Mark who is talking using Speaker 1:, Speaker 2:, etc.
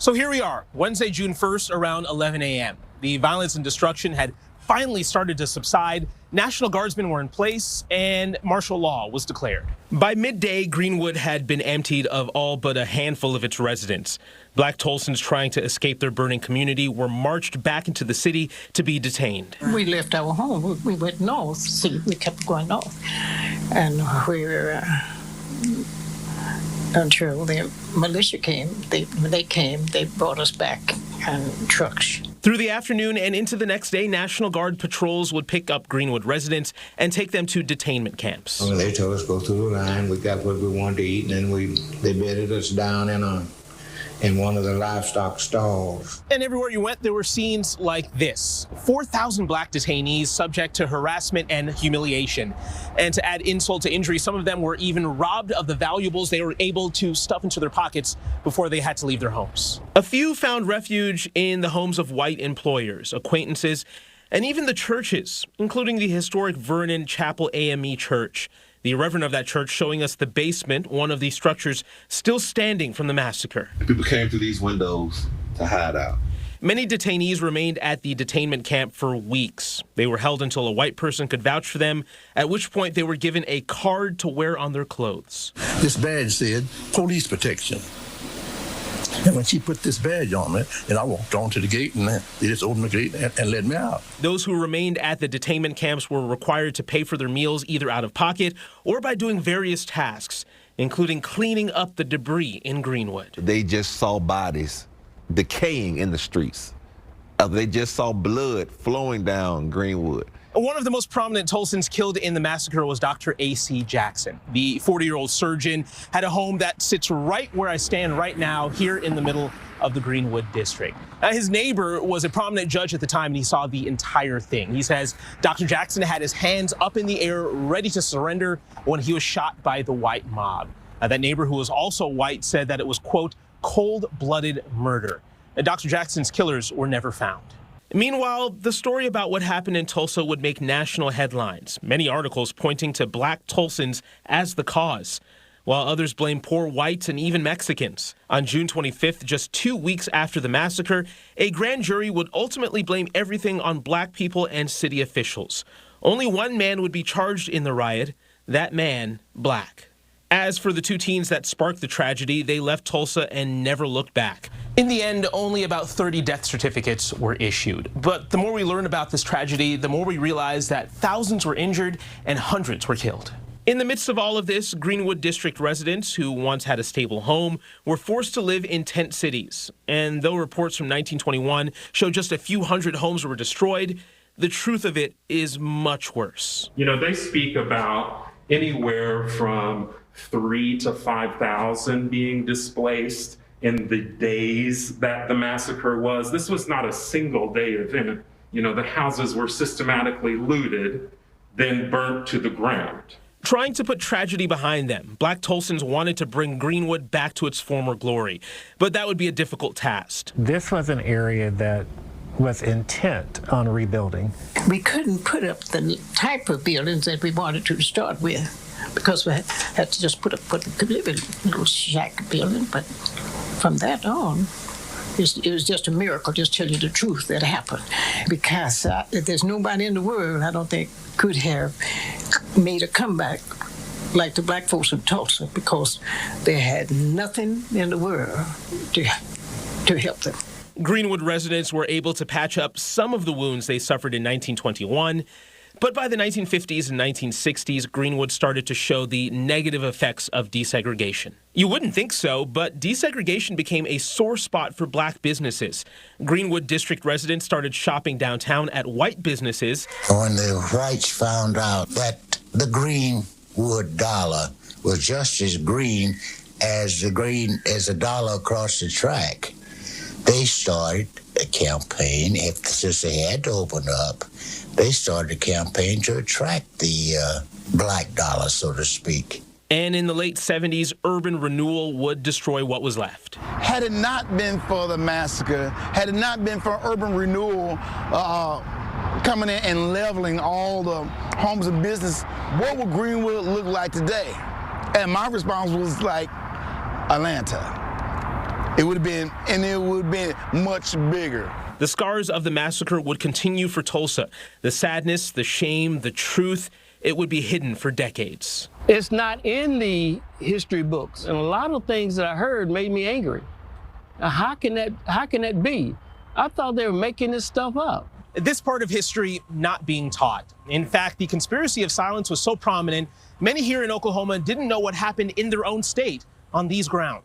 Speaker 1: So here we are, Wednesday, June 1st, around 11 a.m. The violence and destruction had finally started to subside. National Guardsmen were in place and martial law was declared. By midday, Greenwood had been emptied of all but a handful of its residents. Black Tulsans trying to escape their burning community were marched back into the city to be detained.
Speaker 2: We left our home. We went north. See, we kept going north. And we were, until the militia came. When they came, they brought us back on trucks.
Speaker 1: Through the afternoon and into the next day, National Guard patrols would pick up Greenwood residents and take them to detainment camps.
Speaker 3: Well, they told us go through the line. We got what we wanted to eat, and then they bedded us down in one of the livestock stalls.
Speaker 1: And everywhere you went, there were scenes like this. 4,000 black detainees subject to harassment and humiliation. And to add insult to injury, some of them were even robbed of the valuables they were able to stuff into their pockets before they had to leave their homes. A few found refuge in the homes of white employers, acquaintances, and even the churches, including the historic Vernon Chapel AME Church. The reverend of that church showing us the basement, one of the structures still standing from the massacre.
Speaker 4: People came through these windows to hide out.
Speaker 1: Many detainees remained at the detainment camp for weeks. They were held until a white person could vouch for them, at which point they were given a card to wear on their clothes.
Speaker 5: This badge said police protection. And when she put this badge on me, and I walked on to the gate, and they just opened the gate and let me out.
Speaker 1: Those who remained at the detainment camps were required to pay for their meals either out of pocket or by doing various tasks, including cleaning up the debris in Greenwood.
Speaker 4: They just saw bodies decaying in the streets. They just saw blood flowing down Greenwood.
Speaker 1: One of the most prominent Tulsans killed in the massacre was Dr. A.C. Jackson. The 40-year-old surgeon had a home that sits right where I stand right now, here in the middle of the Greenwood district. His neighbor was a prominent judge at the time, and he saw the entire thing. He says Dr. Jackson had his hands up in the air, ready to surrender when he was shot by the white mob. That neighbor, who was also white, said that it was, quote, cold-blooded murder. Dr. Jackson's killers were never found. Meanwhile, the story about what happened in Tulsa would make national headlines, many articles pointing to black Tulsans as the cause, while others blame poor whites and even Mexicans. On June 25th, just 2 weeks after the massacre, a grand jury would ultimately blame everything on black people and city officials. Only one man would be charged in the riot, that man, black. As for the two teens that sparked the tragedy, they left Tulsa and never looked back. In the end, only about 30 death certificates were issued. But the more we learn about this tragedy, the more we realize that thousands were injured and hundreds were killed. In the midst of all of this, Greenwood District residents who once had a stable home were forced to live in tent cities. And though reports from 1921 show just a few hundred homes were destroyed, the truth of it is much worse.
Speaker 6: You know, they speak about anywhere from 3,000 to 5,000 being displaced in the days that the massacre was. This was not a single day event. You know, the houses were systematically looted, then burnt to the ground.
Speaker 1: Trying to put tragedy behind them, black Tulsans wanted to bring Greenwood back to its former glory, but that would be a difficult task.
Speaker 7: This was an area that was intent on rebuilding.
Speaker 2: We couldn't put up the type of buildings that we wanted to start with, because we had to just put a little shack building. But from that on, it was just a miracle, just tell you the truth, that happened. Because there's nobody in the world, I don't think, could have made a comeback like the black folks in Tulsa, because they had nothing in the world to help them.
Speaker 1: Greenwood residents were able to patch up some of the wounds they suffered in 1921, but by the 1950s and 1960s, Greenwood started to show the negative effects of desegregation. You wouldn't think so, but desegregation became a sore spot for black businesses. Greenwood District residents started shopping downtown at white businesses.
Speaker 3: When the whites found out that the Greenwood dollar was just as green as a dollar across the track, they started a campaign. Since they had to open up, they started a campaign to attract the black dollar, so to speak.
Speaker 1: And in the late 70s, urban renewal would destroy what was left.
Speaker 8: Had it not been for the massacre, had it not been for urban renewal coming in and leveling all the homes and business, what would Greenwood look like today? And my response was like, Atlanta. It would have been, and it would have been much bigger.
Speaker 1: The scars of the massacre would continue for Tulsa. The sadness, the shame, the truth, it would be hidden for decades.
Speaker 9: It's not in the history books, and a lot of things that I heard made me angry. How can that be? I thought they were making this stuff up.
Speaker 1: This part of history not being taught. In fact, the conspiracy of silence was so prominent, many here in Oklahoma didn't know what happened in their own state on these grounds.